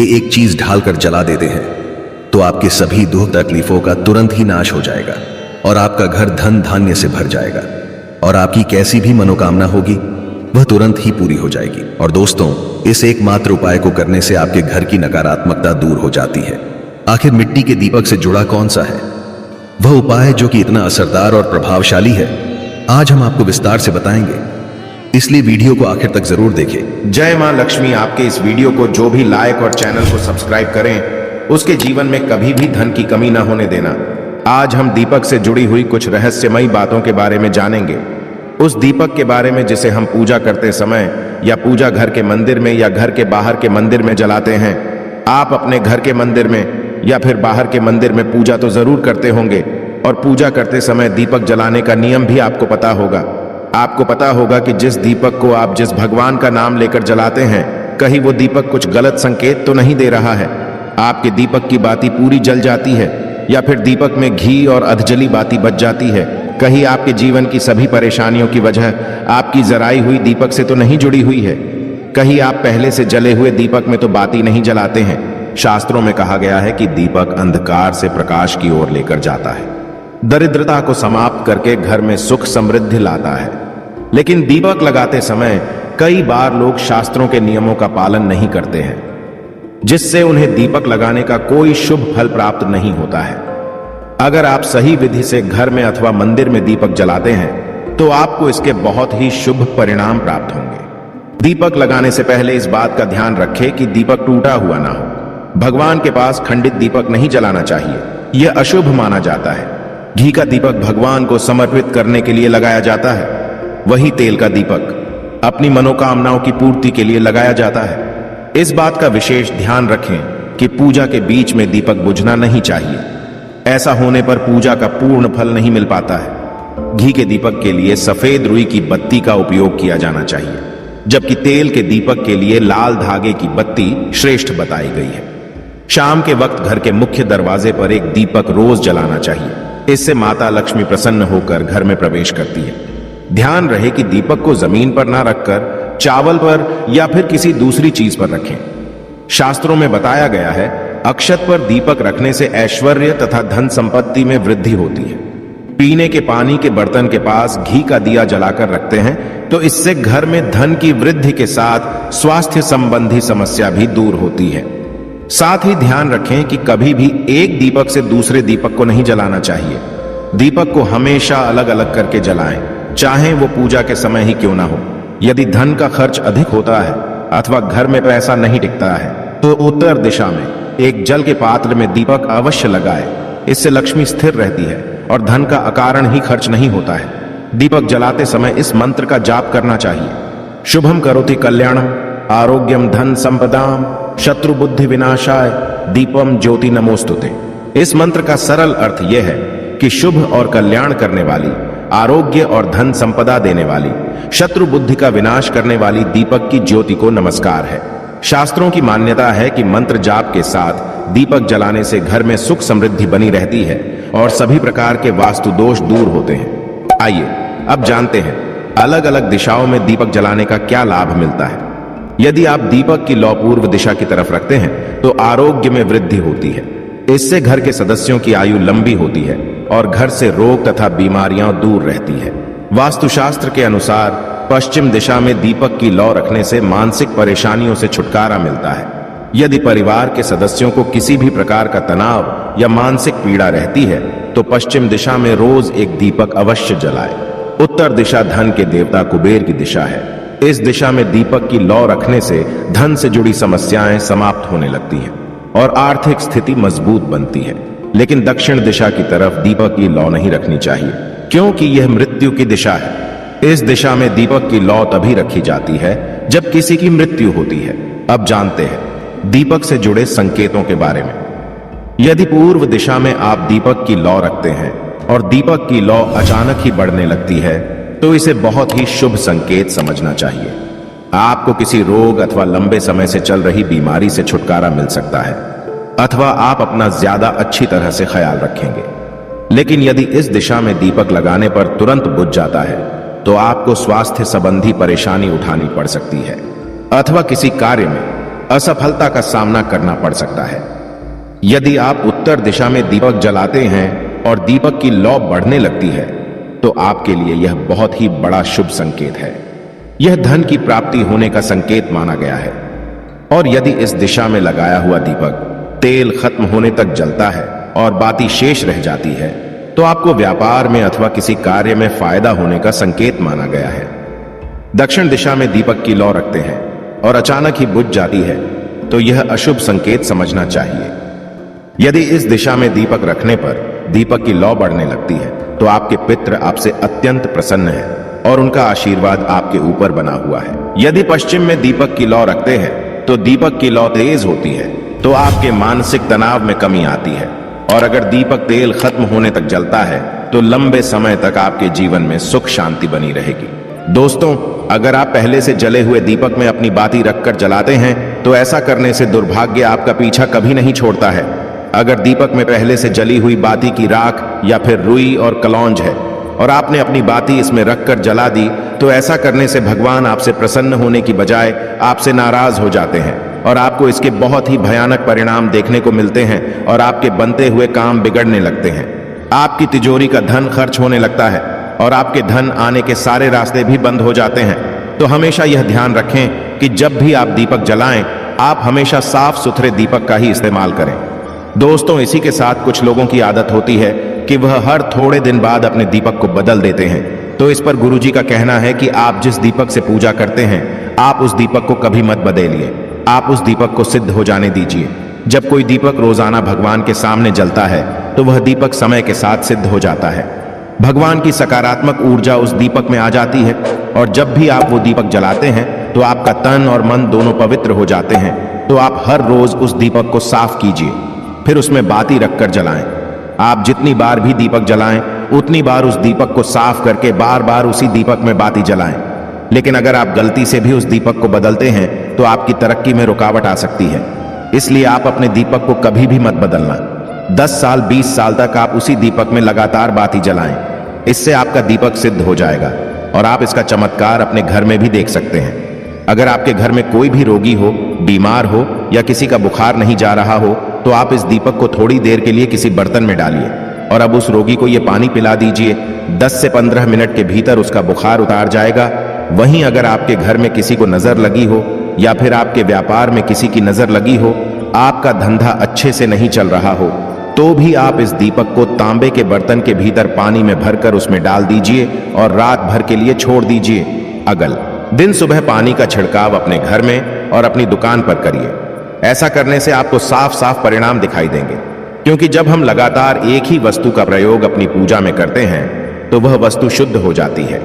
एक चीज ढालकर जला देते हैं तो आपके सभी दुख तकलीफों का तुरंत ही नाश हो जाएगा और आपका घर धन धान्य से भर जाएगा और आपकी कैसी भी मनोकामना होगी वह तुरंत ही पूरी हो जाएगी। और दोस्तों, इस एकमात्र उपाय को करने से आपके घर की नकारात्मकता दूर हो जाती है। आखिर मिट्टी के दीपक से जुड़ा कौन सा है वह उपाय जो कि इतना असरदार और प्रभावशाली है, आज हम आपको विस्तार से बताएंगे, इसलिए वीडियो को आखिर तक जरूर देखें। जय मां लक्ष्मी। आपके इस वीडियो को जो भी लाइक और चैनल को सब्सक्राइब करें उसके जीवन में कभी भी धन की कमी ना होने देना। आज हम दीपक से जुड़ी हुई कुछ रहस्यमयी बातों के बारे में जानेंगे। उस दीपक के बारे में जिसे हम पूजा करते समय या पूजा घर के मंदिर में या घर के बाहर के मंदिर में जलाते हैं। आप अपने घर के मंदिर में या फिर बाहर के मंदिर में पूजा तो जरूर करते होंगे और पूजा करते समय दीपक जलाने का नियम भी आपको पता होगा। आपको पता होगा कि जिस दीपक को आप जिस भगवान का नाम लेकर जलाते हैं, कहीं वो दीपक कुछ गलत संकेत तो नहीं दे रहा है। आपके दीपक की बाती पूरी जल जाती है या फिर दीपक में घी और अधजली बाती बच जाती है। कहीं आपके जीवन की सभी परेशानियों की वजह आपकी जराई हुई दीपक से तो नहीं जुड़ी हुई है। कहीं आप पहले से जले हुए दीपक में तो बाती नहीं जलाते हैं। शास्त्रों में कहा गया है कि दीपक अंधकार से प्रकाश की ओर लेकर जाता है, दरिद्रता को समाप्त करके घर में सुख समृद्धि लाता है। लेकिन दीपक लगाते समय कई बार लोग शास्त्रों के नियमों का पालन नहीं करते हैं, जिससे उन्हें दीपक लगाने का कोई शुभ फल प्राप्त नहीं होता है। अगर आप सही विधि से घर में अथवा मंदिर में दीपक जलाते हैं तो आपको इसके बहुत ही शुभ परिणाम प्राप्त होंगे। दीपक लगाने से पहले इस बात का ध्यान रखें कि दीपक टूटा हुआ ना हो। भगवान के पास खंडित दीपक नहीं जलाना चाहिए, यह अशुभ माना जाता है। घी का दीपक भगवान को समर्पित करने के लिए लगाया जाता है, वही तेल का दीपक अपनी मनोकामनाओं की पूर्ति के लिए लगाया जाता है। इस बात का विशेष ध्यान रखें कि पूजा के बीच में दीपक बुझना नहीं चाहिए। ऐसा होने पर पूजा का पूर्ण फल नहीं मिल पाता है। घी के दीपक के लिए सफेद रुई की बत्ती का उपयोग किया जाना चाहिए, जबकि तेल के दीपक के लिए लाल धागे की बत्ती श्रेष्ठ बताई गई है। शाम के वक्त घर के मुख्य दरवाजे पर एक दीपक रोज जलाना चाहिए। इससे माता लक्ष्मी प्रसन्न होकर घर में प्रवेश करती है। ध्यान रहे कि दीपक को जमीन पर ना रखकर चावल पर या फिर किसी दूसरी चीज पर रखें। शास्त्रों में बताया गया है, अक्षत पर दीपक रखने से ऐश्वर्य तथा धन संपत्ति में वृद्धि होती है। पीने के पानी के बर्तन के पास घी का दिया जलाकर रखते हैं तो इससे घर में धन की वृद्धि के साथ स्वास्थ्य संबंधी समस्या भी दूर होती है। साथ ही ध्यान रखें कि कभी भी एक दीपक से दूसरे दीपक को नहीं जलाना चाहिए। दीपक को हमेशा अलग अलग करके जलाएं, चाहे वो पूजा के समय ही क्यों ना हो। यदि धन का खर्च अधिक होता है अथवा घर में पैसा नहीं टिकता है तो उत्तर दिशा में एक जल के पात्र में दीपक अवश्य लगाए। इससे लक्ष्मी स्थिर रहती है और धन का अकारण ही खर्च नहीं होता है। दीपक जलाते समय इस मंत्र का जाप करना चाहिए, शुभम करोति कल्याणम आरोग्यम धन संपदाम शत्रु बुद्धि विनाशाय दीपम ज्योति नमोस्तुते। इस मंत्र का सरल अर्थ यह है कि शुभ और कल्याण करने वाली, आरोग्य और धन संपदा देने वाली, शत्रु बुद्धि का विनाश करने वाली दीपक की ज्योति को नमस्कार है। शास्त्रों की मान्यता है कि मंत्र जाप के साथ दीपक जलाने से घर में सुख समृद्धि बनी रहती है और सभी प्रकार के वास्तु दोष दूर होते हैं। आइए अब जानते हैं अलग अलग दिशाओं में दीपक जलाने का क्या लाभ मिलता है। यदि आप दीपक की लौ पूर्व दिशा की तरफ रखते हैं तो आरोग्य में वृद्धि होती है। इससे घर के सदस्यों की आयु लंबी होती है और घर से रोग तथा बीमारियां दूर रहती है। वास्तुशास्त्र के अनुसार पश्चिम दिशा में दीपक की लौ रखने से मानसिक परेशानियों से छुटकारा मिलता है। यदि परिवार के सदस्यों को किसी भी प्रकार का तनाव या मानसिक पीड़ा रहती है तो पश्चिम दिशा में रोज एक दीपक अवश्य जलाए। उत्तर दिशा धन के देवता कुबेर की दिशा है। इस दिशा में दीपक की लौ रखने से धन से जुड़ी समस्याएं समाप्त होने लगती हैं और आर्थिक स्थिति मजबूत बनती है। लेकिन दक्षिण दिशा की तरफ दीपक की लौ नहीं रखनी चाहिए, क्योंकि यह मृत्यु की दिशा है। इस दिशा में दीपक की लौ तभी रखी जाती है जब किसी की मृत्यु होती है। अब जानते हैं दीपक से जुड़े संकेतों के बारे में। यदि पूर्व दिशा में आप दीपक की लौ रखते हैं और दीपक की लौ अचानक ही बढ़ने लगती है तो इसे बहुत ही शुभ संकेत समझना चाहिए। आपको किसी रोग अथवा लंबे समय से चल रही बीमारी से छुटकारा मिल सकता है अथवा आप अपना ज्यादा अच्छी तरह से ख्याल रखेंगे। लेकिन यदि इस दिशा में दीपक लगाने पर तुरंत बुझ जाता है तो आपको स्वास्थ्य संबंधी परेशानी उठानी पड़ सकती है अथवा किसी कार्य में असफलता का सामना करना पड़ सकता है। यदि आप उत्तर दिशा में दीपक जलाते हैं और दीपक की लौ बढ़ने लगती है तो आपके लिए यह बहुत ही बड़ा शुभ संकेत है। यह धन की प्राप्ति होने का संकेत माना गया है। और यदि इस दिशा में लगाया हुआ दीपक तेल खत्म होने तक जलता है और बाती शेष रह जाती है तो आपको व्यापार में अथवा किसी कार्य में फायदा होने का संकेत माना गया है। दक्षिण दिशा में दीपक की लौ रखते हैं और अचानक ही बुझ जाती है तो यह अशुभ संकेत समझना चाहिए। यदि इस दिशा में दीपक रखने पर दीपक की लौ बढ़ने लगती है तो आपके पितृ आपसे अत्यंत प्रसन्न है और उनका आशीर्वाद आपके ऊपर बना हुआ है। यदि पश्चिम में दीपक की लौ रखते हैं तो दीपक की लौ तेज होती है तो आपके मानसिक तनाव में कमी आती है। और अगर दीपक तेल खत्म होने तक जलता है तो लंबे समय तक आपके जीवन में सुख शांति बनी रहेगी। दोस्तों, अगर आप पहले से जले हुए दीपक में अपनी बाती रखकर जलाते हैं तो ऐसा करने से दुर्भाग्य आपका पीछा कभी नहीं छोड़ता है। अगर दीपक में पहले से जली हुई बाती की राख या फिर रुई और कलौंज है और आपने अपनी बाती इसमें रखकर जला दी तो ऐसा करने से भगवान आपसे प्रसन्न होने की बजाय आपसे नाराज हो जाते हैं और आपको इसके बहुत ही भयानक परिणाम देखने को मिलते हैं और आपके बनते हुए काम बिगड़ने लगते हैं। आपकी तिजोरी का धन खर्च होने लगता है और आपके धन आने के सारे रास्ते भी बंद हो जाते हैं। तो हमेशा यह ध्यान रखें कि जब भी आप दीपक जलाएं आप हमेशा साफ सुथरे दीपक का ही इस्तेमाल करें। दोस्तों, इसी के साथ कुछ लोगों की आदत होती है कि वह हर थोड़े दिन बाद अपने दीपक को बदल देते हैं। तो इस पर गुरुजी का कहना है कि आप जिस दीपक से पूजा करते हैं आप उस दीपक को कभी मत बदलिए। आप उस दीपक को सिद्ध हो जाने दीजिए। जब कोई दीपक रोजाना भगवान के सामने जलता है तो वह दीपक समय के साथ सिद्ध हो जाता है। भगवान की सकारात्मक ऊर्जा उस दीपक में आ जाती है और जब भी आप वो दीपक जलाते हैं तो आपका तन और मन दोनों पवित्र हो जाते हैं। तो आप हर रोज उस दीपक को साफ कीजिए, फिर उसमें बाती रखकर जलाएं। आप जितनी बार भी दीपक जलाएं उतनी बार उस दीपक को साफ करके बार बार उसी दीपक में बाती जलाएं। लेकिन अगर आप गलती से भी उस दीपक को बदलते हैं तो आपकी तरक्की में रुकावट आ सकती है। इसलिए आप अपने दीपक को कभी भी मत बदलना। 10 साल 20 साल तक आप उसी दीपक में लगातार बाती जलाएं। इससे आपका दीपक सिद्ध हो जाएगा और आप इसका चमत्कार अपने घर में भी देख सकते हैं। अगर आपके घर में कोई भी रोगी हो, बीमार हो या किसी का बुखार नहीं जा रहा हो तो आप इस दीपक को थोड़ी देर के लिए किसी बर्तन में डालिए और अब उस रोगी को यह पानी पिला दीजिए। 10 से 15 मिनट के भीतर उसका बुखार उतार जाएगा। वहीं अगर आपके घर में किसी को नजर लगी हो या फिर आपके व्यापार में किसी की नजर लगी हो, आपका धंधा अच्छे से नहीं चल रहा हो, तो भी आप इस दीपक को तांबे के बर्तन के भीतर पानी में भरकर उसमें डाल दीजिए और रात भर के लिए छोड़ दीजिए। अगल दिन सुबह पानी का छिड़काव अपने घर में और अपनी दुकान पर करिए। ऐसा करने से आपको साफ साफ परिणाम दिखाई देंगे, क्योंकि जब हम लगातार एक ही वस्तु का प्रयोग अपनी पूजा में करते हैं तो वह वस्तु शुद्ध हो जाती है।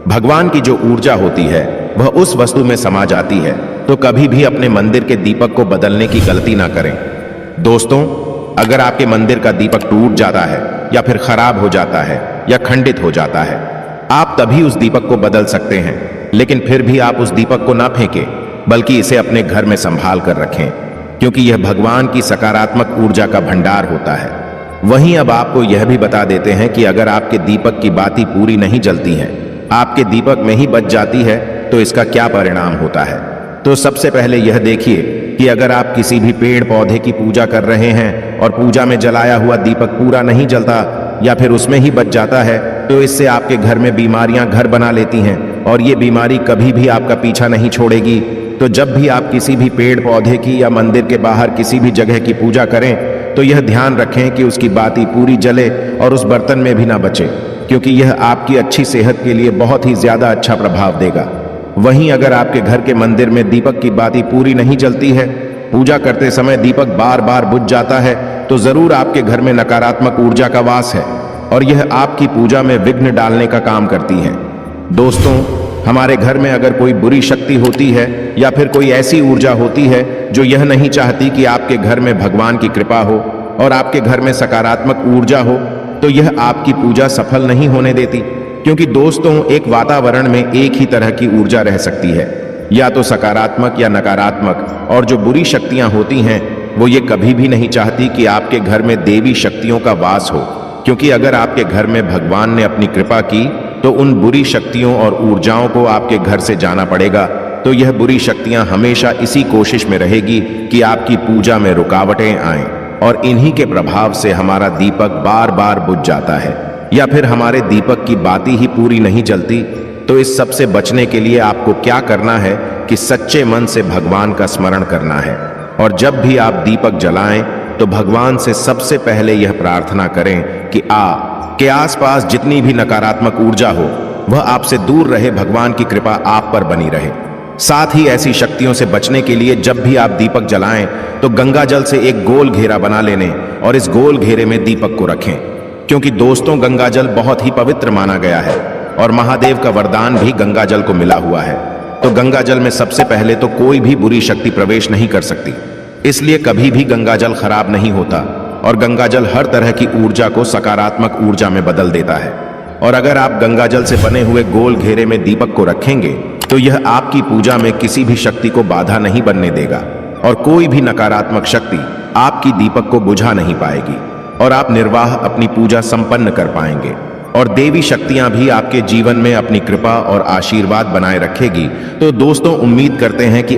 भगवान की जो ऊर्जा होती है वह उस वस्तु में समा जाती है। तो कभी भी अपने मंदिर के दीपक को बदलने की गलती ना करें। दोस्तों, अगर आपके मंदिर का दीपक टूट जाता है या फिर खराब हो जाता है या खंडित हो जाता है, आप तभी उस दीपक को बदल सकते हैं। लेकिन फिर भी आप उस दीपक को ना फेंकें, बल्कि इसे अपने घर में संभाल कर रखें, क्योंकि यह भगवान की सकारात्मक ऊर्जा का भंडार होता है। वहीं अब आपको यह भी बता देते हैं कि अगर आपके दीपक की बाती पूरी नहीं जलती है, आपके दीपक में ही बच जाती है, तो इसका क्या परिणाम होता है। तो सबसे पहले यह देखिए कि अगर आप किसी भी पेड़ पौधे की पूजा कर रहे हैं और पूजा में जलाया हुआ दीपक पूरा नहीं जलता या फिर उसमें ही बच जाता है, तो इससे आपके घर में बीमारियां घर बना लेती हैं और ये बीमारी कभी भी आपका पीछा नहीं छोड़ेगी। तो जब भी आप किसी भी पेड़ पौधे की या मंदिर के बाहर किसी भी जगह की पूजा करें तो यह ध्यान रखें कि उसकी बाती पूरी जले और उस बर्तन में भी ना बचे, क्योंकि यह आपकी अच्छी सेहत के लिए बहुत ही ज्यादा अच्छा प्रभाव देगा। वहीं अगर आपके घर के मंदिर में दीपक की बाती पूरी नहीं जलती है, पूजा करते समय दीपक बार बार बुझ जाता है, तो जरूर आपके घर में नकारात्मक ऊर्जा का वास है और यह आपकी पूजा में विघ्न डालने का काम करती है। दोस्तों, हमारे घर में अगर कोई बुरी शक्ति होती है या फिर कोई ऐसी ऊर्जा होती है जो यह नहीं चाहती कि आपके घर में भगवान की कृपा हो और आपके घर में सकारात्मक ऊर्जा हो, तो यह आपकी पूजा सफल नहीं होने देती। क्योंकि दोस्तों, एक वातावरण में एक ही तरह की ऊर्जा रह सकती है, या तो सकारात्मक या नकारात्मक, और जो बुरी शक्तियां होती हैं वो ये कभी भी नहीं चाहती कि आपके घर में देवी शक्तियों का वास हो, क्योंकि अगर आपके घर में भगवान ने अपनी कृपा की तो उन बुरी शक्तियों और ऊर्जाओं को आपके घर से जाना पड़ेगा तो यह बुरी शक्तियां हमेशा इसी कोशिश में रहेगी कि आपकी पूजा में रुकावटें आएं और इन्हीं के प्रभाव से हमारा दीपक बार बार बुझ जाता है या फिर हमारे दीपक की बाती ही पूरी नहीं जलती। तो इस सब से बचने के लिए आपको क्या करना है कि सच्चे मन से भगवान का स्मरण करना है और जब भी आप दीपक जलाएं तो भगवान से सबसे पहले यह प्रार्थना करें कि के आसपास जितनी भी नकारात्मक ऊर्जा हो वह आपसे दूर रहे, भगवान की कृपा आप पर बनी रहे। साथ ही ऐसी शक्तियों से बचने के लिए जब भी आप दीपक जलाएं तो गंगा जल से एक गोल घेरा बना लेने और इस गोल घेरे में दीपक को रखें, क्योंकि दोस्तों गंगा जल बहुत ही पवित्र माना गया है और महादेव का वरदान भी गंगा जल को मिला हुआ है। तो गंगा जल में सबसे पहले तो कोई भी बुरी शक्ति प्रवेश नहीं कर सकती, इसलिए कभी भी गंगा जल खराब नहीं होता और गंगा जल हर तरह की ऊर्जा को सकारात्मक ऊर्जा में बदल देता है। और अगर आप गंगा जल से बने हुए गोल घेरे में दीपक को रखेंगे तो यह आपकी पूजा में किसी भी शक्ति को बाधा नहीं बनने देगा और कोई भी नकारात्मक शक्ति आपकी दीपक को बुझा नहीं पाएगी और आप निर्वाह अपनी पूजा संपन्न कर पाएंगे और देवी शक्तियां भी आपके जीवन में अपनी कृपा और आशीर्वाद बनाए रखेगी। तो दोस्तों, उम्मीद करते हैं कि